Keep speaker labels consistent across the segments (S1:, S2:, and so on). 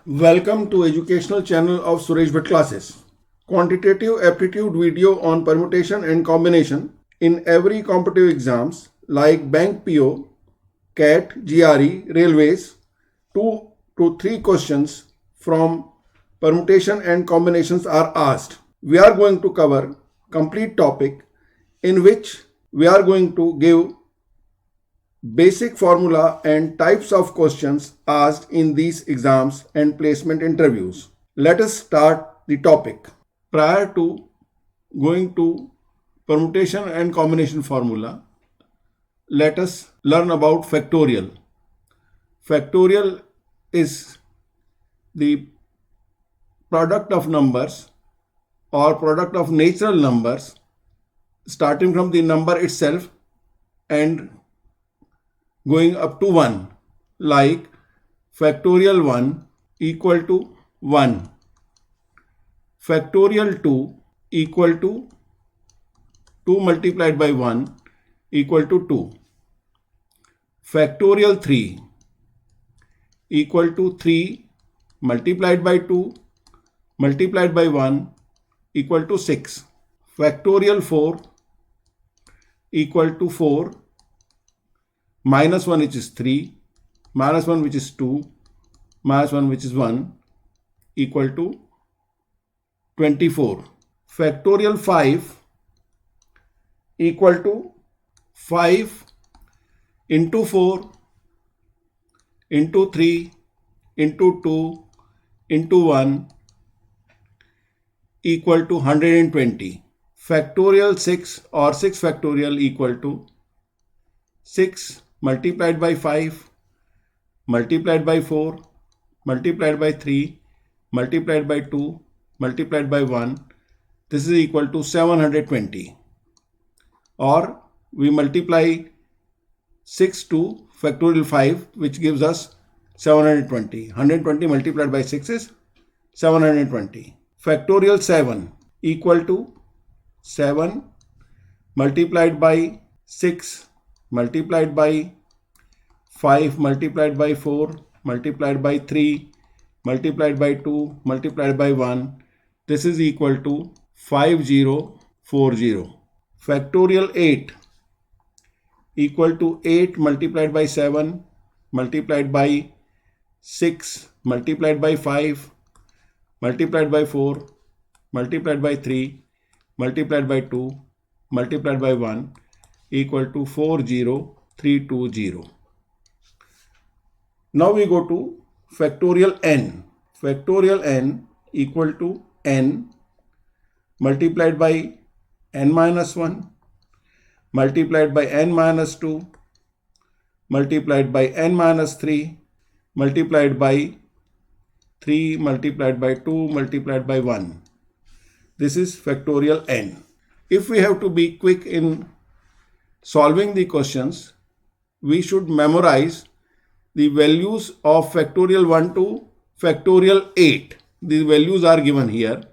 S1: Welcome to educational channel of Suresh Bhatt classes. Quantitative aptitude video on permutation and combination in every competitive exams like bank PO, CAT, GRE, railways. 2 to 3 questions from permutation and combinations are asked. We are going to cover complete topic in which we are going to give basic formula and types of questions asked in these exams and placement interviews. Let us start the topic. Prior to going to permutation and combination formula, let us learn about factorial. Factorial is the product of numbers or product of natural numbers starting from the number itself and going up to 1, like factorial 1 equal to 1, factorial 2 equal to 2 multiplied by 1 equal to 2, factorial 3 equal to 3 multiplied by 2 multiplied by 1 equal to 6, factorial 4 equal to 4 minus 1 which is 3, minus 1 which is 2, minus 1 which is 1 equal to 24. Factorial 5 equal to 5 into 4 into 3 into 2 into 1 equal to 120. Factorial 6 or 6 factorial equal to 6 multiplied by 5 multiplied by 4 multiplied by 3 multiplied by 2 multiplied by 1. This is equal to 720. Or we multiply 6 to factorial 5, which gives us 720. 120 multiplied by 6 is 720. Factorial 7 equal to 7 multiplied by 6 multiplied by 5 multiplied by 4 multiplied by 3 multiplied by 2 multiplied by 1. This is equal to 5040. Factorial 8 equal to 8 multiplied by 7 multiplied by 6 multiplied by 5 multiplied by 4 multiplied by 3 multiplied by 2 multiplied by 1 equal to 40320. Now we go to factorial n. Factorial n equal to n multiplied by n minus 1 multiplied by n minus 2 multiplied by n minus 3 multiplied by 3 multiplied by 2 multiplied by 1. This is factorial n. If we have to be quick in solving the questions, we should memorize the values of factorial 1 to factorial 8. The values are given here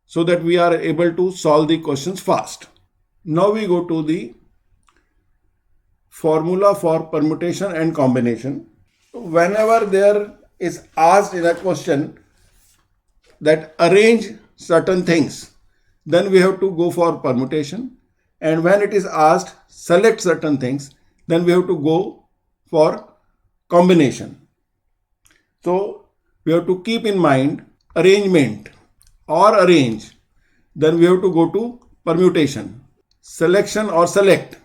S1: so that we are able to solve the questions fast. Now we go to the formula for permutation and combination. Whenever there is asked in a question that arrange certain things, then we have to go for permutation. And when it is asked select certain things, then we have to go for combination. So we have to keep in mind arrangement or arrange. Then we have to go to permutation. Selection or select.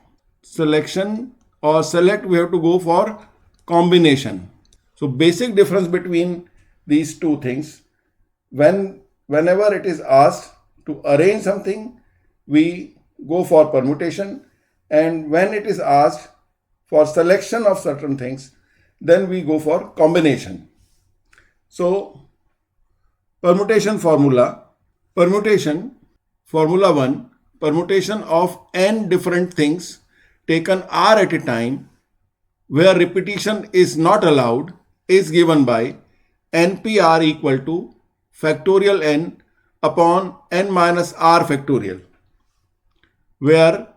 S1: Selection or select, we have to go for combination. So basic difference between these two things. Whenever it is asked to arrange something, we go for permutation, and when it is asked for selection of certain things, then we go for combination. So permutation formula. Permutation formula 1. Permutation of n different things taken r at a time where repetition is not allowed is given by NPR equal to factorial n upon n minus r factorial, where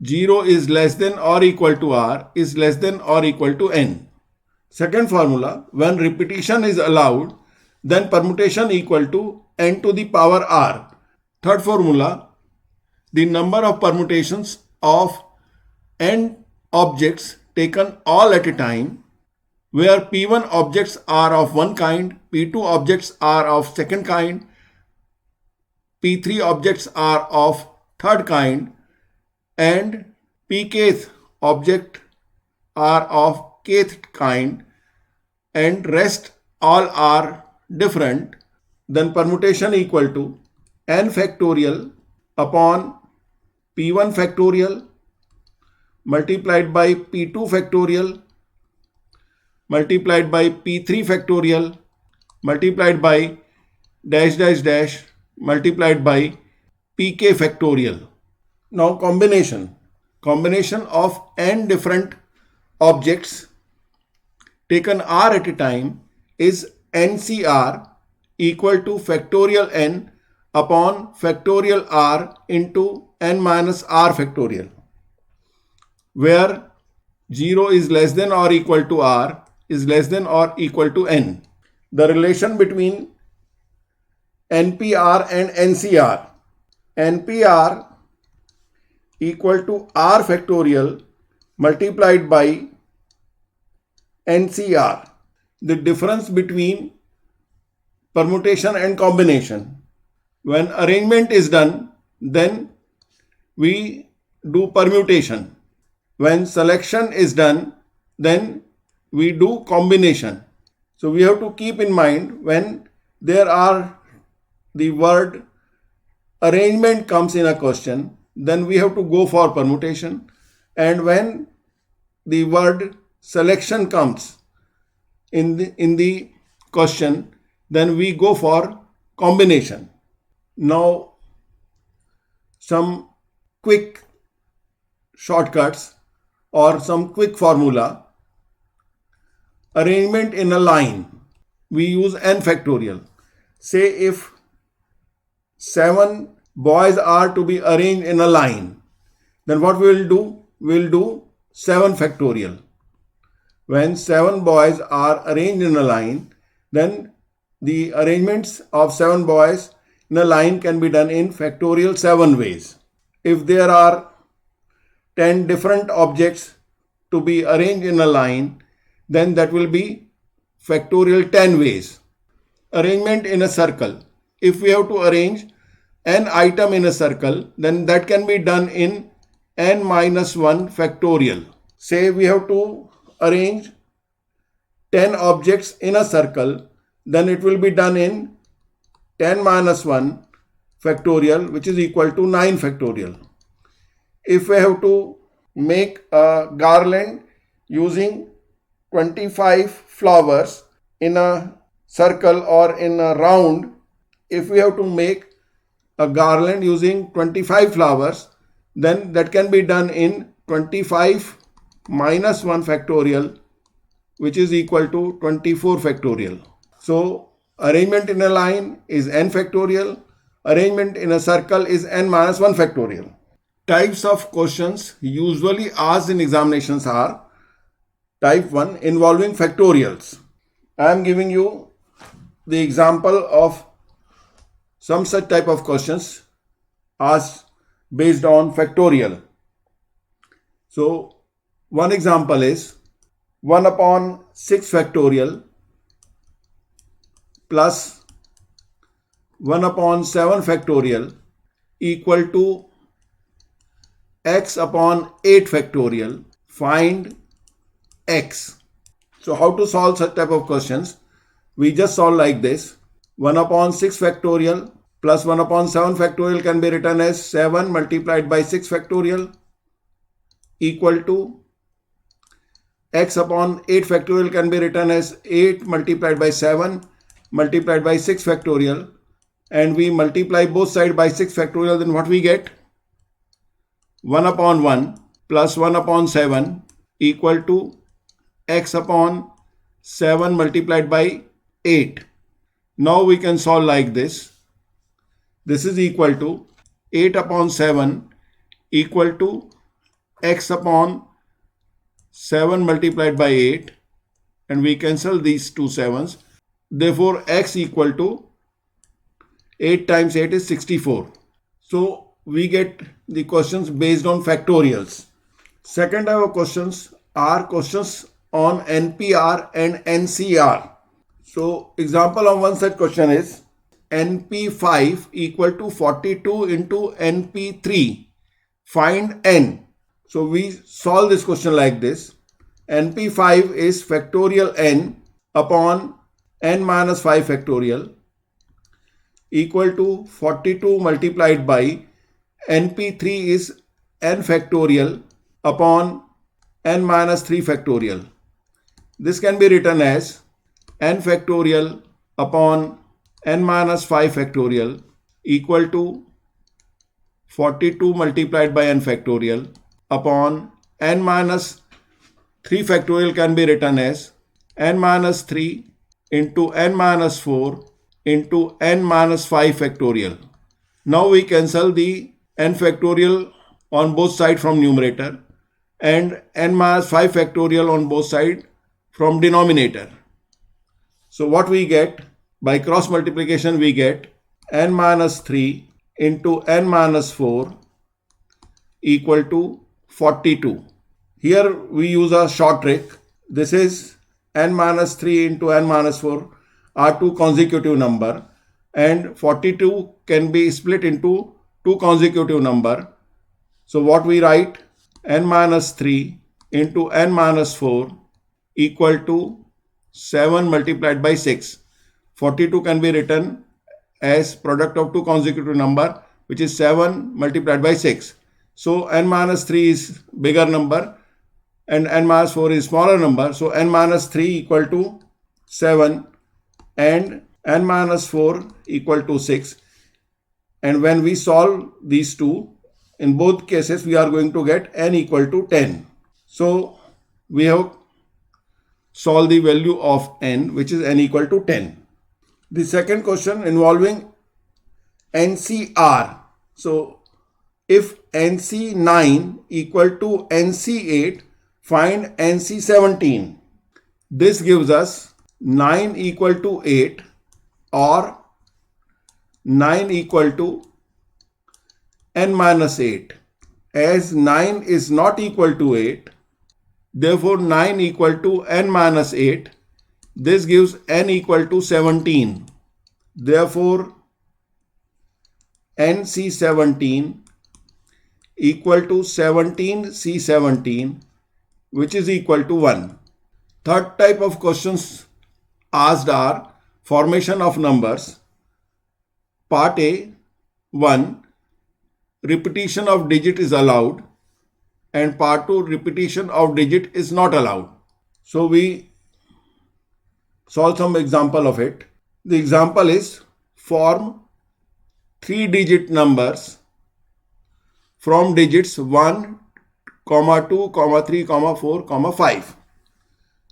S1: 0 is less than or equal to r is less than or equal to n. Second formula, when repetition is allowed, then permutation equal to n to the power r. Third formula, the number of permutations of n objects taken all at a time, where P1 objects are of one kind, P2 objects are of second kind, P3 objects are of third kind, and Pkth object are of kth kind, and rest all are different, then permutation equal to n factorial upon P1 factorial multiplied by P2 factorial multiplied by P3 factorial multiplied by dash dash dash multiplied by Pk factorial. Now combination. Combination of n different objects taken r at a time is NCR equal to factorial n upon factorial r into n minus r factorial, where 0 is less than or equal to r is less than or equal to n. The relation between NPR and NCR. NPR equal to r factorial multiplied by NCR. The difference between permutation and combination. When arrangement is done, then we do permutation. When selection is done, then we do combination. So we have to keep in mind, when there are the word arrangement comes in a question, then we have to go for permutation, and when the word selection comes in the question, then we go for combination. Now some quick shortcuts or some quick formula. Arrangement in a line, we use n factorial. Say if 7 boys are to be arranged in a line, then what we will do? We will do 7 factorial. When 7 boys are arranged in a line, then the arrangements of 7 boys in a line can be done in factorial 7 ways. If there are 10 different objects to be arranged in a line, then that will be factorial 10 ways. Arrangement in a circle. If we have to arrange n item in a circle, then that can be done in n minus 1 factorial. Say we have to arrange 10 objects in a circle, then it will be done in 10 minus 1 factorial, which is equal to 9 factorial. If we have to make a garland using 25 flowers in a circle or in a round, if we have to make a garland using 25 flowers, then that can be done in 25 minus 1 factorial, which is equal to 24 factorial. So arrangement in a line is n factorial, arrangement in a circle is n minus 1 factorial. Types of questions usually asked in examinations are: Type 1, involving factorials. I am giving you the example of some such type of questions asked based on factorial. So one example is 1 upon 6 factorial plus 1 upon 7 factorial equal to x upon 8 factorial. Find x. So how to solve such type of questions? We just solve like this. 1 upon 6 factorial plus 1 upon 7 factorial can be written as 7 multiplied by 6 factorial equal to x upon 8 factorial can be written as 8 multiplied by 7 multiplied by 6 factorial, and we multiply both sides by 6 factorial, then what we get? 1 upon 1 plus 1 upon 7 equal to x upon 7 multiplied by 8. Now we can solve like this. This is equal to 8 upon 7 equal to x upon 7 multiplied by 8, and we cancel these two 7s. Therefore, x equal to 8 times 8 is 64. So we get the questions based on factorials. Second type of questions are questions on NPR and NCR. So example of one such question is NP5 equal to 42 into NP3. Find n. So we solve this question like this. NP5 is factorial n upon n minus 5 factorial equal to 42 multiplied by NP3 is n factorial upon n minus 3 factorial. This can be written as n factorial upon n minus 5 factorial equal to 42 multiplied by n factorial upon n minus 3 factorial can be written as n minus 3 into n minus 4 into n minus 5 factorial. Now we cancel the n factorial on both sides from numerator and n minus 5 factorial on both sides from denominator. So what we get? By cross multiplication we get n minus 3 into n minus 4 equal to 42. Here we use a short trick. This is n minus 3 into n minus 4 are two consecutive number, and 42 can be split into two consecutive number. So what we write? N minus 3 into n minus 4 equal to 7 multiplied by 6. 42 can be written as product of two consecutive number, which is 7 multiplied by 6. So n minus 3 is bigger number and n minus 4 is smaller number. So n minus 3 equal to 7 and n minus 4 equal to 6. And when we solve these two, in both cases we are going to get n equal to 10. So we have solved the value of n, which is n equal to 10. The second question involving NCR. So if NC9 equal to NC8, find NC17. This gives us 9 equal to 8 or 9 equal to n minus 8. As 9 is not equal to 8, therefore 9 equal to n minus 8. This gives n equal to 17. Therefore, NC17 equal to 17C17, which is equal to 1. Third type of questions asked are formation of numbers. Part A, 1. Repetition of digit is allowed, and part 2, repetition of digit is not allowed. So we solve some example of it. The example is form 3-digit numbers from digits 1, 2, 3, 4, 5.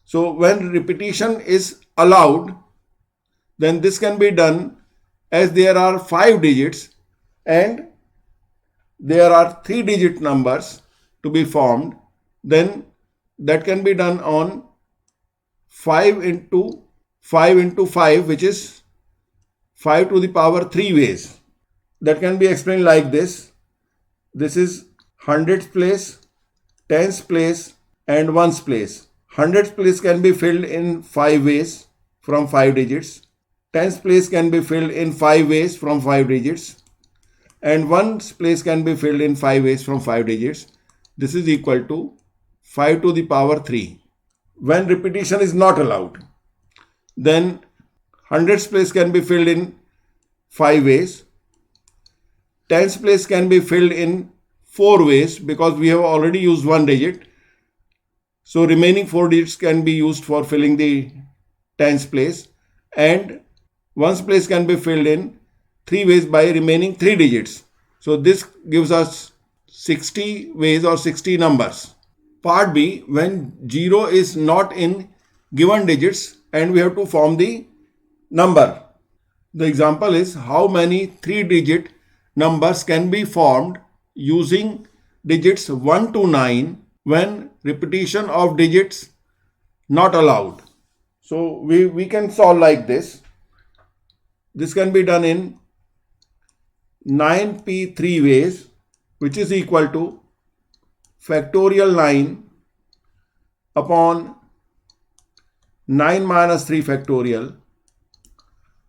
S1: So when repetition is allowed, then this can be done as there are 5 digits and there are 3-digit numbers to be formed. Then that can be done on 5 into 5, which is 5 to the power 3 ways. That can be explained like this. This is hundredths place, tens place and ones place. Hundredths place can be filled in 5 ways from 5 digits. Tens place can be filled in 5 ways from 5 digits. And ones place can be filled in 5 ways from 5 digits. This is equal to 5 to the power 3. When repetition is not allowed, then hundredths place can be filled in 5 ways. Tens place can be filled in 4 ways because we have already used 1 digit. So remaining 4 digits can be used for filling the tens place, and ones place can be filled in 3 ways by remaining 3 digits. So this gives us 60 ways or 60 numbers. Part B, when 0 is not in given digits and we have to form the number. The example is how many 3-digit numbers can be formed using digits 1 to 9 when repetition of digits not allowed. So we can solve like this. This can be done in 9p3 ways, which is equal to factorial 9 upon 9 minus 3 factorial,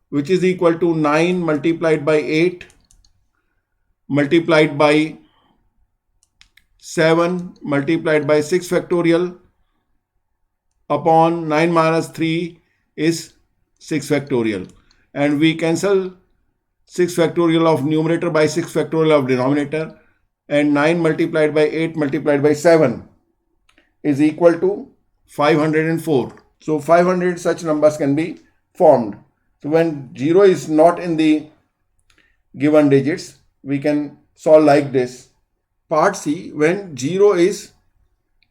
S1: which is equal to 9 multiplied by 8 multiplied by 7 multiplied by 6 factorial upon 9 minus 3 is 6 factorial. And we cancel 6 factorial of numerator by 6 factorial of denominator, and 9 multiplied by 8 multiplied by 7 is equal to 504. So 500 such numbers can be formed. So when 0 is not in the given digits, we can solve like this. Part C, when 0 is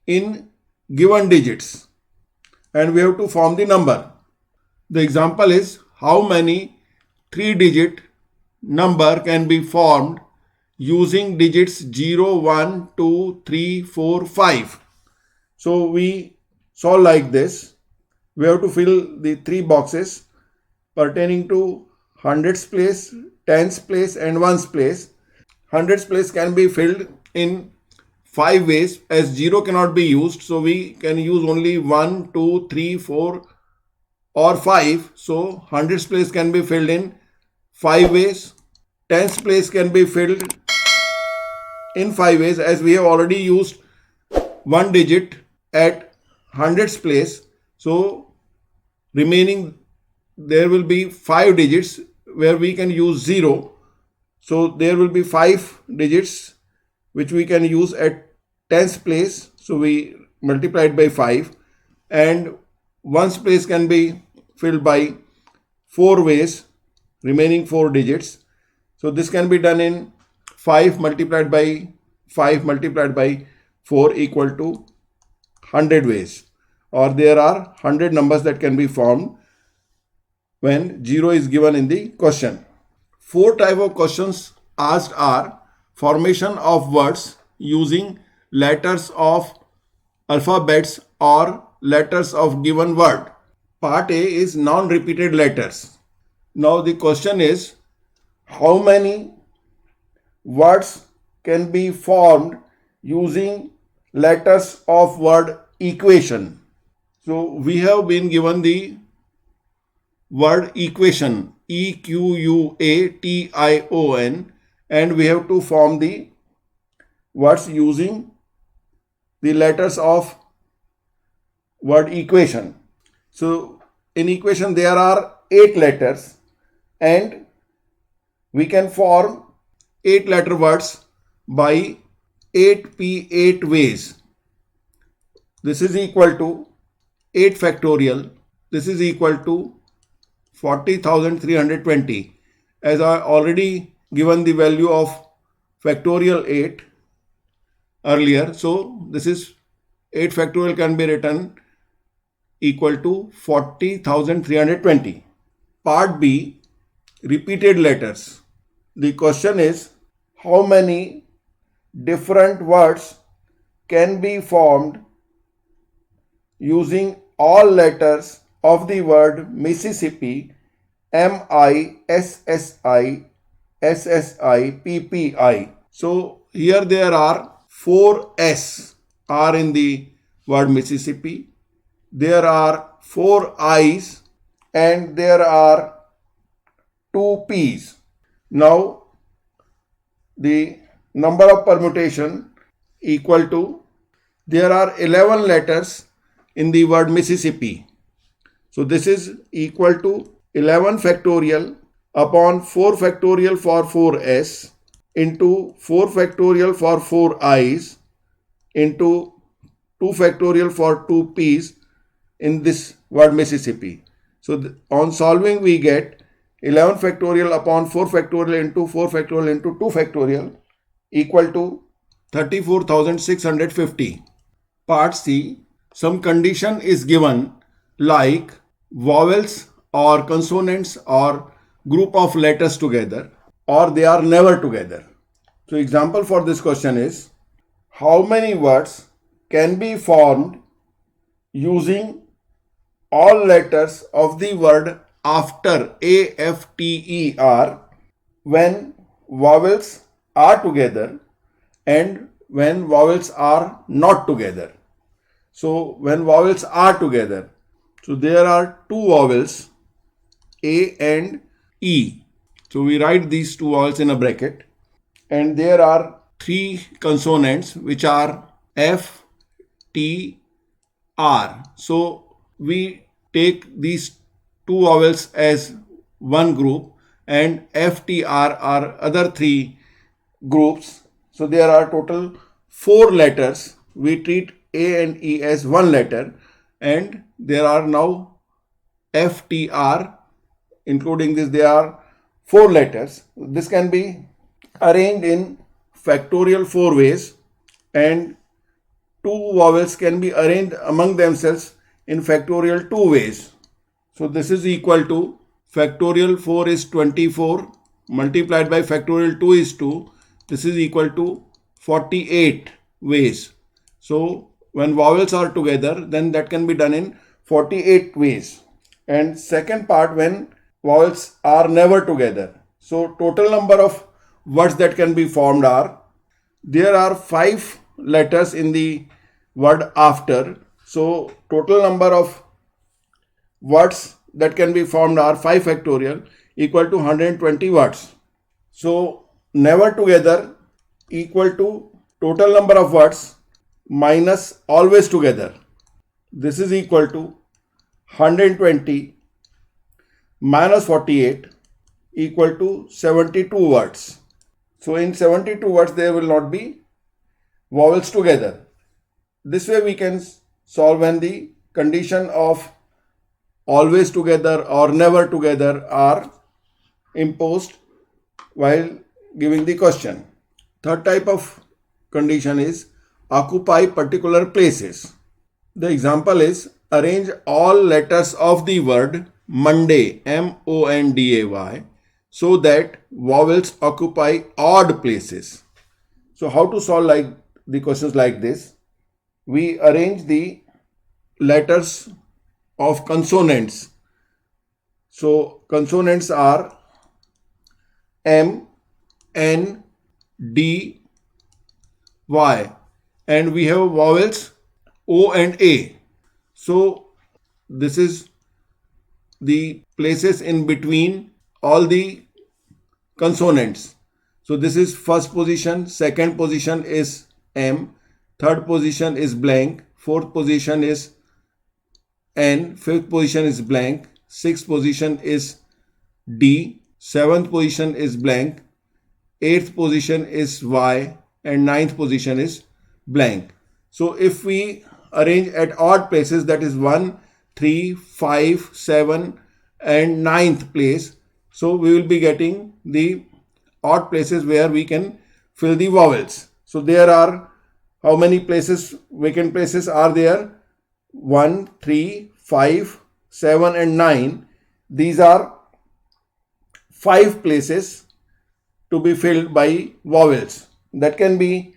S1: in given digits and we have to form the number. The example is how many 3-digit number can be formed using digits 0, 1, 2, 3, 4, 5. So we solve like this. We have to fill the 3 boxes pertaining to hundreds place, tens place and ones place. Hundreds place can be filled in 5 ways, as 0 cannot be used. So we can use only 1, 2, 3, 4 or 5. So hundreds place can be filled in 5 ways. Tens place can be filled in 5 ways, as we have already used 1 digit at hundreds place. So remaining there will be 5 digits where we can use 0. So there will be 5 digits which we can use at tens place. So we multiply it by 5, and ones place can be filled by 4 ways, remaining 4 digits. So this can be done in 5 multiplied by 5 multiplied by 4 equal to 100 ways, or there are 100 numbers that can be formed when 0 is given in the question. 4 type of questions asked are formation of words using letters of alphabets or letters of given word. Part A is non-repeated letters. Now the question is, how many words can be formed using letters of word equation? So we have been given the word equation, EQUATION, and we have to form the words using the letters of word equation. So in equation there are 8 letters, and we can form 8 letter words by 8p8 ways. This is equal to 8 factorial. This is equal to 40,320, as I already given the value of factorial 8 earlier. So this is 8 factorial can be written equal to 40,320. Part B, repeated letters. The question is, how many different words can be formed using all letters of the word Mississippi, MISSISSIPPI. So here there are 4 S are in the word Mississippi. There are 4 I's and there are 2 P's. Now the number of permutation equal to, there are 11 letters in the word Mississippi. So this is equal to 11 factorial upon 4 factorial for 4s into 4 factorial for 4 i's into 2 factorial for 2 p's in this word Mississippi. So on solving we get 11 factorial upon 4 factorial into 4 factorial into 2 factorial equal to 34,650. Part C, some condition is given like vowels or consonants or group of letters together, or they are never together. So example for this question is, how many words can be formed using all letters of the word after A, F, T, E, R when vowels are together and when vowels are not together. So when vowels are together, so there are two vowels A and E. So we write these two vowels in a bracket and there are three consonants which are F, T, R. So we take these two vowels as one group and F, T, R are other three groups. So there are total four letters. We treat A and E as one letter and there are now F, T, R, including this there are four letters. This can be arranged in factorial four ways and two vowels can be arranged among themselves in factorial two ways. So this is equal to factorial 4 is 24 multiplied by factorial 2 is 2. This is equal to 48 ways. So when vowels are together, then that can be done in 48 ways. And second part, when vowels are never together. So total number of words that can be formed are, there are 5 letters in the word after. So total number of words that can be formed are 5 factorial equal to 120 words. So never together equal to total number of words minus always together. This is equal to 120 minus 48 equal to 72 words. So in 72 words there will not be vowels together. This way we can solve when the condition of always together or never together are imposed while giving the question. Third type of condition is occupy particular places. The example is arrange all letters of the word Monday, M-O-N-D-A-Y, so that vowels occupy odd places. So how to solve like the questions like this? We arrange the letters of consonants. So consonants are M, N, D, Y, and we have vowels O and A. So this is the places in between all the consonants. So this is first position, second position is M, third position is blank, fourth position is N, fifth position is blank, sixth position is D, seventh position is blank, eighth position is Y, and ninth position is blank. So if we arrange at odd places, that is 1, 3, 5, 7 and ninth place, so we will be getting the odd places where we can fill the vowels. So there are how many places, vacant places are there? 1, 3, 5, 7 and 9. These are 5 places to be filled by vowels. That can be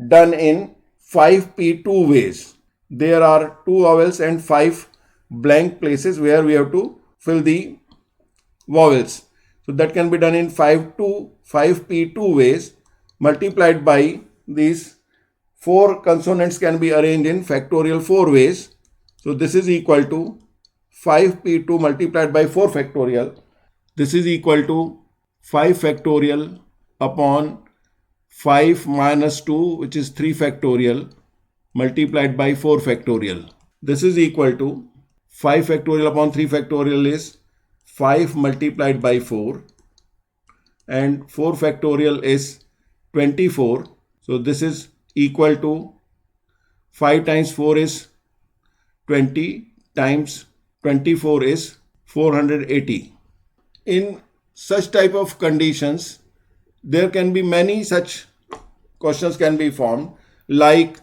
S1: done in 5P2 ways. There are 2 vowels and 5 blank places where we have to fill the vowels. So that can be done in 5P2 ways multiplied by these 4 consonants can be arranged in factorial 4 ways. So this is equal to 5P2 multiplied by 4 factorial. This is equal to 5 factorial upon 5 minus 2, which is 3 factorial multiplied by 4 factorial. This is equal to 5 factorial upon 3 factorial is 5 multiplied by 4 and 4 factorial is 24. So this is equal to 5 times 4 is 20 times 24 is 480. In such type of conditions, there can be many such questions can be formed, like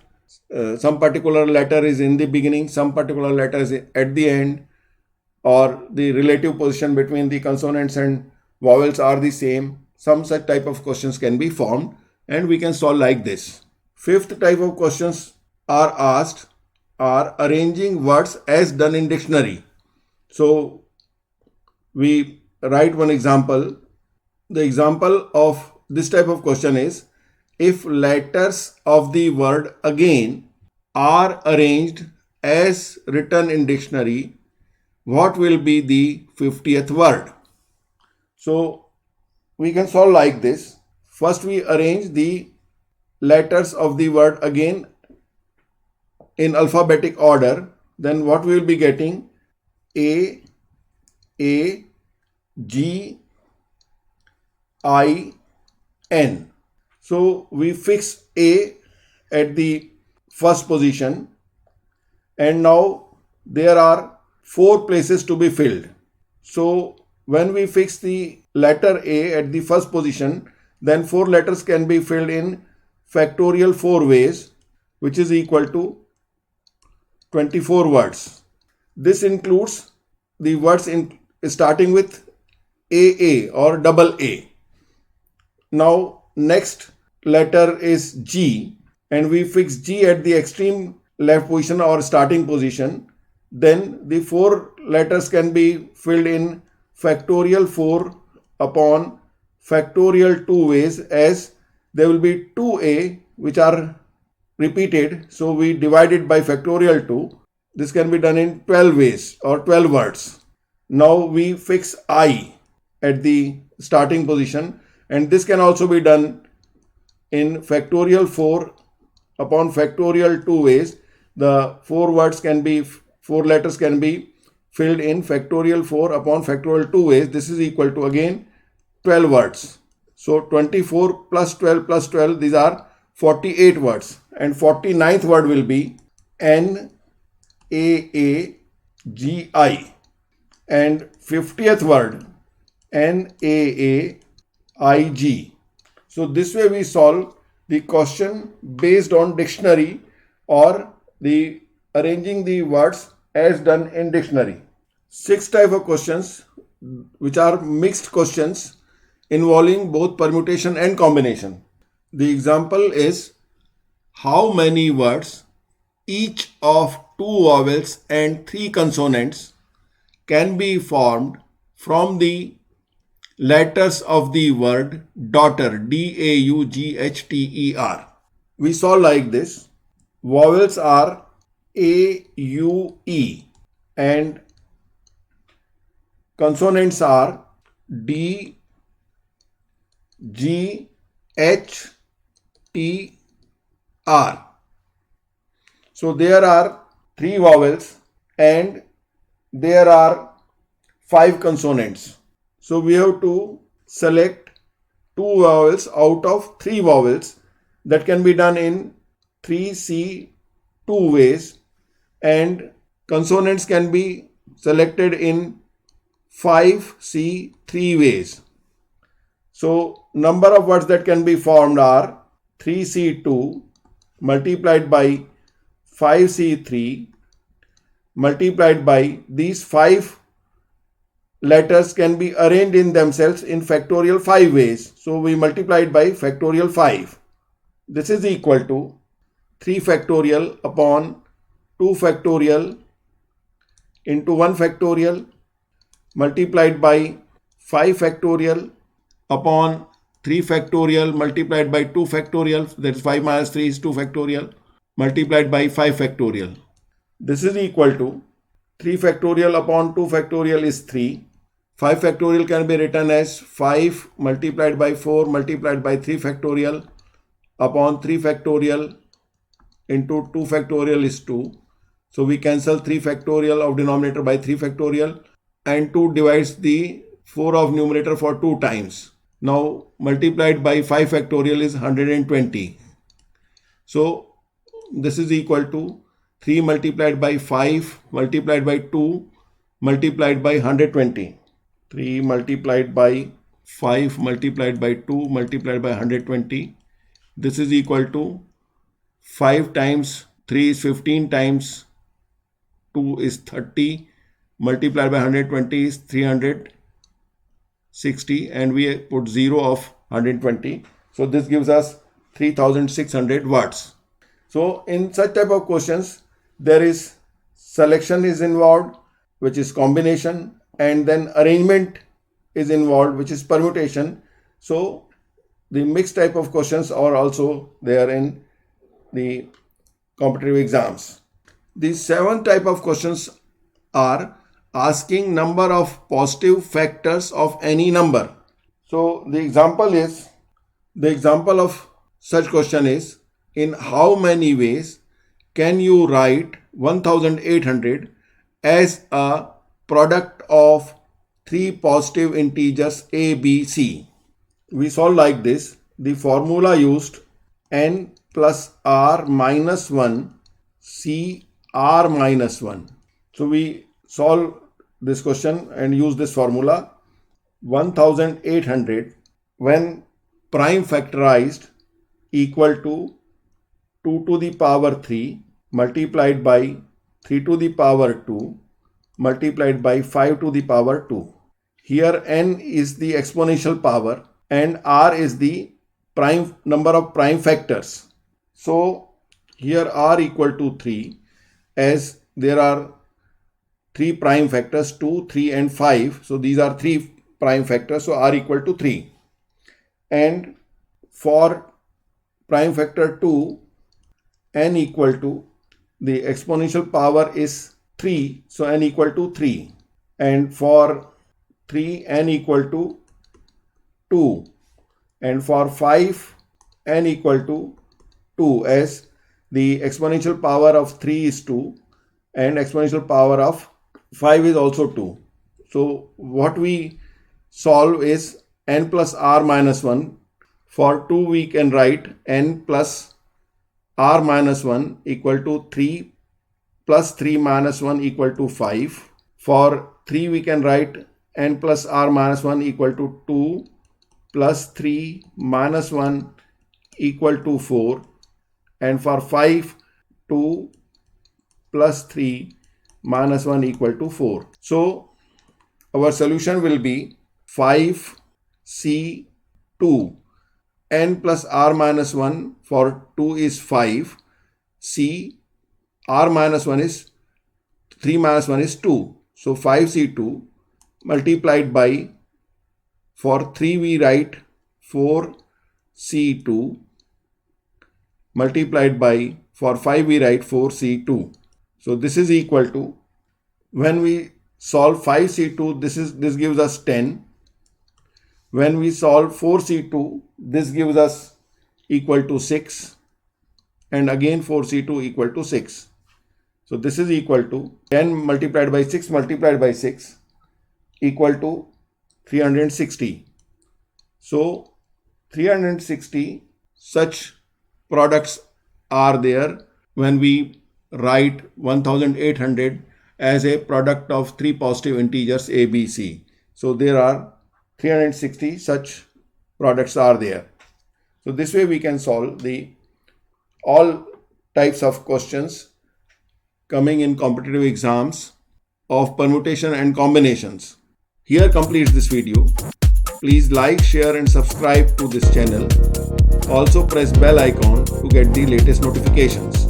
S1: some particular letter is in the beginning, some particular letter is at the end, or the relative position between the consonants and vowels are the same. Some such type of questions can be formed and we can solve like this. Fifth type of questions are asked are arranging words as done in dictionary. So we write one example. The example of this type of question is, if letters of the word again are arranged as written in dictionary, what will be the 50th word? So we can solve like this. First we arrange the letters of the word again in alphabetic order. Then what we will be getting? A, G, I, N. So we fix A at the first position, and now there are 4 places to be filled. So when we fix the letter A at the first position, then 4 letters can be filled in factorial 4 ways, which is equal to 24 words. This includes the words starting with AA or double A. Now next letter is G, and we fix G at the extreme left position or starting position. Then the 4 letters can be filled in factorial 4 upon factorial 2 ways, as there will be 2A which are repeated. So we divide it by factorial 2. This can be done in 12 ways or 12 words. Now we fix I at the starting position, and this can also be done in factorial 4 upon factorial 2 ways. The 4 letters can be filled in factorial 4 upon factorial 2 ways. This is equal to again 12 words. So 24 plus 12 plus 12, these are 48 words, and 49th word will be N A A G I, and 50th word N A A I G. So this way we solve the question based on dictionary or the arranging the words as done in dictionary. 6 type of questions which are mixed questions involving both permutation and combination. The example is, how many words, each of 2 vowels and 3 consonants, can be formed from the letters of the word daughter, Daugchter. We saw like this. Vowels are A, U, E, and consonants are D, G, H, T, R. So there are 3 vowels and there are 5 consonants. So we have to select 2 vowels out of 3 vowels. That can be done in 3C 2 ways, and consonants can be selected in 5C 3 ways. So number of words that can be formed are 3C2 multiplied by 5C3 multiplied by these 5 letters can be arranged in themselves in factorial 5 ways. So we multiply it by factorial 5. This is equal to 3 factorial upon 2 factorial into 1 factorial multiplied by 5 factorial upon 3 factorial multiplied by 2 factorial, that is 5 minus 3 is 2 factorial, multiplied by 5 factorial. This is equal to 3 factorial upon 2 factorial is 3. 5 factorial can be written as 5 multiplied by 4 multiplied by 3 factorial upon 3 factorial into 2 factorial is 2. So we cancel 3 factorial of denominator by 3 factorial, and 2 divides the 4 of numerator for 2 times. Now multiplied by 5 factorial is 120. So this is equal to 3 multiplied by 5 multiplied by 2 multiplied by 120. 3 multiplied by 5 multiplied by 2 multiplied by 120. This is equal to 5 times 3 is 15 times 2 is 30 multiplied by 120 is 360, and we put 0 of 120. So this gives us 3600 words. So in such type of questions, there is selection is involved, which is combination, and then arrangement is involved, which is permutation. So the mixed type of questions are also there in the competitive exams. These 7 type of questions are asking number of positive factors of any number. So the example of such question is, in how many ways can you write 1800 as a product of 3 positive integers a, b, c? We solve like this. The formula used, n plus r minus 1 c r minus 1. So we solve this question and use this formula. 1800 when prime factorized equal to 2 to the power 3 multiplied by 3 to the power 2 multiplied by 5 to the power 2. Here n is the exponential power and r is the prime number of prime factors. So here r equal to 3, as there are 3 prime factors, 2, 3 and 5. So these are 3 prime factors, so r equal to 3. And for prime factor 2, n equal to, the exponential power is 3, so n equal to 3. And for 3, n equal to 2. And for 5, n equal to 2, as the exponential power of 3 is 2 and exponential power of 5 is also 2. So what we solve is n plus r minus 1. For 2 we can write n plus r minus 1 equal to 3 plus 3 minus 1 equal to 5. For 3 we can write n plus r minus 1 equal to 2 plus 3 minus 1 equal to 4. And for 5, 2 plus 3 minus 1 equal to 4. So our solution will be 5c2. n plus r minus 1 for 2 is 5. c r minus 1 is 3 minus 1 is 2. So 5c2 multiplied by, for 3 we write 4c2 multiplied by, for 5 we write 4c2. So this is equal to, when we solve 5c2, this gives us 10. When we solve 4c2, this gives us equal to 6. And again 4c2 equal to 6. So this is equal to 10 multiplied by 6 multiplied by 6 equal to 360. So 360 such products are there when we write 1800 as a product of 3 positive integers a, b, c. So there are 360 such products are there. So this way we can solve all types of questions coming in competitive exams of permutation and combinations. Here completes this video. Please like, share and subscribe to this channel. Also press bell icon to get the latest notifications.